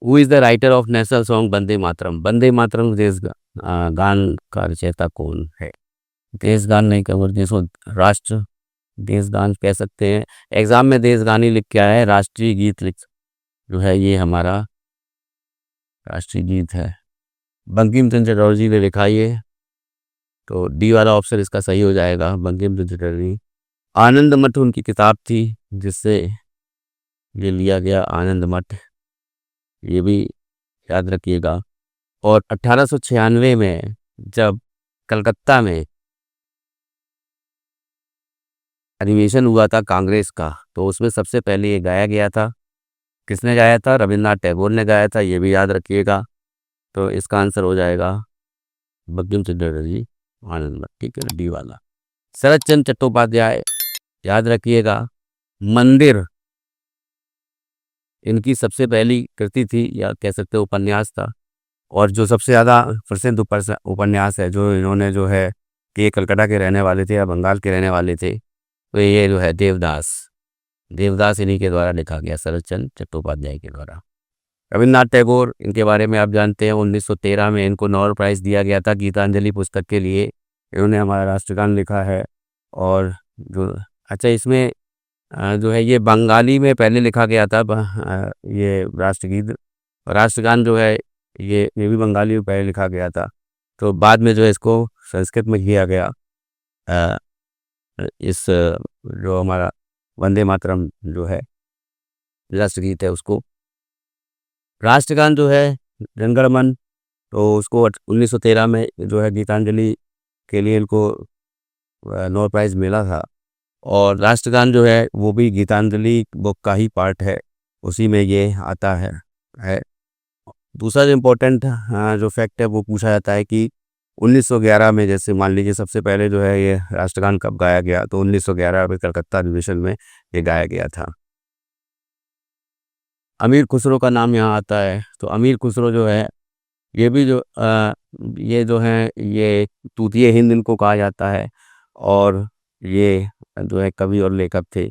who is the writer of national song Vande Mataram, Vande Mataram देश गान का रचयिता कौन है। देश गान नहीं कह, देश राष्ट्र देश गान कह सकते हैं। एग्जाम में देश गान ही लिख के आया है, राष्ट्रीय गीत लिख जो है ये हमारा राष्ट्रीय गीत है। बंकिम चंद्र चटर्जी जी ने लिखा ये, तो डी वाला ऑप्शन इसका सही हो जाएगा, बंकिम चंद्र चटर्जी। आनंद मठ उनकी किताब थी जिससे ये लिया गया, आनंद मठ, ये भी याद रखिएगा। और 1896 में जब कलकत्ता में अधिवेशन हुआ था कांग्रेस का, तो उसमें सबसे पहले ये गाया गया था। किसने गाया था, रविन्द्रनाथ टैगोर ने गाया था, ये भी याद रखिएगा। तो इसका आंसर हो जाएगा बंकिम चंद्र चटर्जी, आनंद मठ, ठीक है, डी वाला। शरत चंद्र चट्टोपाध्याय, याद रखिएगा, मंदिर इनकी सबसे पहली कृति थी, या कह सकते हो उपन्यास था। और जो सबसे ज़्यादा प्रसिद्ध उपन्यास है जो इन्होंने जो है कि ये कलकत्ता के रहने वाले थे या बंगाल के रहने वाले थे, तो ये जो है देवदास। देवदास इन्हीं के द्वारा लिखा गया, शरत चंद्र चट्टोपाध्याय के द्वारा। रविन्द्रनाथ टैगोर, इनके बारे में आप जानते हैं, 1913 में इनको नोबेल प्राइज़ दिया गया था गीतांजलि पुस्तक के लिए। इन्होंने हमारा राष्ट्रगान लिखा है। और जो अच्छा इसमें जो है ये बंगाली में पहले लिखा गया था, ये राष्ट्रगीत, राष्ट्रगान जो है ये भी बंगाली में पहले लिखा गया था। तो बाद में जो है इसको संस्कृत में किया गया। अ, जो हमारा वंदे मातरम जो है राष्ट्रगीत है, उसको राष्ट्रगान जो है जनगण मन, तो उसको 1913 में जो है गीतांजलि के लिए इनको नोबेल प्राइज़ मिला था। और राष्ट्रगान जो है वो भी गीतांजलि बुक का ही पार्ट है, उसी में ये आता है। दूसरा जो इम्पोर्टेंट जो फैक्ट है वो पूछा जाता है कि 1911 में, जैसे मान लीजिए सबसे पहले जो है ये राष्ट्रगान कब गाया गया, तो 1911 में कलकत्ता अधिवेशन में ये गाया गया था। अमीर खुसरो का नाम यहाँ आता है। तो अमीर खुसरो जो है ये भी ये जो है ये तूतिए हिंद इनको कहा जाता है। और ये जो है कवि और लेखक थे।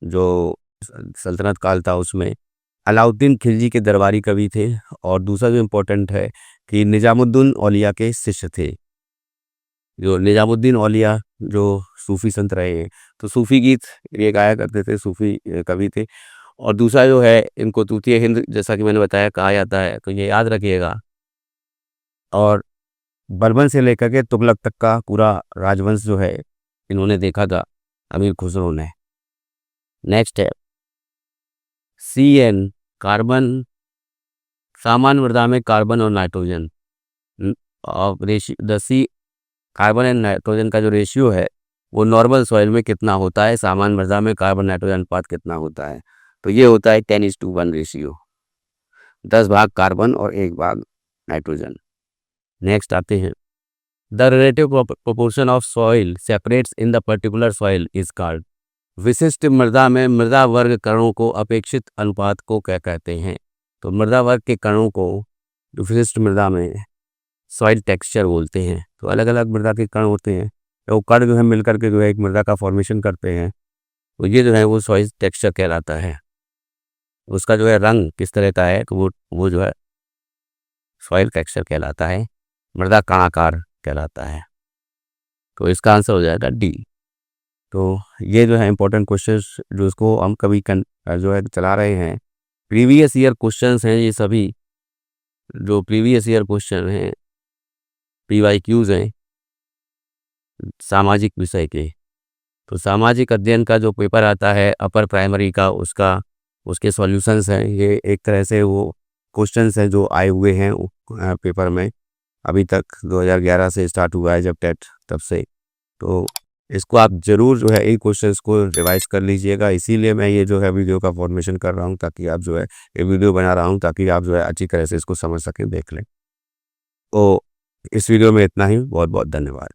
जो सल्तनत काल था उसमें अलाउद्दीन खिलजी के दरबारी कवि थे। और दूसरा जो इम्पोर्टेंट है कि निजामुद्दीन औलिया के शिष्य थे। जो निजामुद्दीन औलिया जो सूफी संत रहे हैं, तो सूफी गीत ये गाया करते थे, सूफी कवि थे। और दूसरा जो है इनको तूतिए हिंद, जैसा कि मैंने बताया, कहा जाता है, तो ये याद रखिएगा। और बलबन से लेकर के तुगलक तक का पूरा राजवंश जो है इन्होंने देखा था, अमीर खुसरो ने। नेक्स्ट है CN, कार्बन, सामान्य मृदा में कार्बन और नाइट्रोजन और the C carbon and nitrogen का जो रेशियो है वो नॉर्मल सॉइल में कितना होता है, सामान्य मृदा में कार्बन नाइट्रोजन अनुपात कितना होता है, तो ये होता है 10:1 रेशियो, 10 भाग कार्बन और 1 भाग नाइट्रोजन। नेक्स्ट आते हैं the relative proportion of soil separates in the particular soil is called. विशिष्ट मृदा में मृदा वर्ग कणों को अपेक्षित अनुपात को क्या कहते हैं, तो मृदा वर्ग के कणों को जो विशिष्ट मृदा में सॉइल टेक्सचर बोलते हैं। तो अलग अलग मृदा के कण होते हैं, तो वो कण जो है मिलकर के जो है एक मृदा का फॉर्मेशन करते हैं, तो ये जो है वो सॉइल टेक्सचर कहलाता है। उसका जो है रंग किस तरह का है, तो वो जो है सॉइल टेक्सचर कहलाता है, मृदा कणाकार कहलाता है। तो इसका आंसर हो जाएगा डी। तो ये जो है इंपॉर्टेंट क्वेश्चंस जो इसको हम कभी जो है चला रहे हैं, प्रीवियस ईयर क्वेश्चंस हैं ये सभी। जो प्रीवियस ईयर क्वेश्चन हैं, PYQs हैं सामाजिक विषय के। तो सामाजिक अध्ययन का जो पेपर आता है अपर प्राइमरी का, उसके सॉल्यूशंस हैं ये। एक तरह से वो क्वेश्चंस हैं जो आए हुए हैं पेपर में, अभी तक 2011 से स्टार्ट हुआ है जब टेट, तब से। तो इसको आप ज़रूर जो है इन क्वेश्चंस को रिवाइज कर लीजिएगा। इसीलिए मैं ये जो है वीडियो का फॉर्मेशन कर रहा हूँ, ताकि आप जो है ये वीडियो बना रहा हूँ ताकि आप जो है अच्छी तरह से इसको समझ सकें, देख लें। तो इस वीडियो में इतना ही। बहुत बहुत धन्यवाद।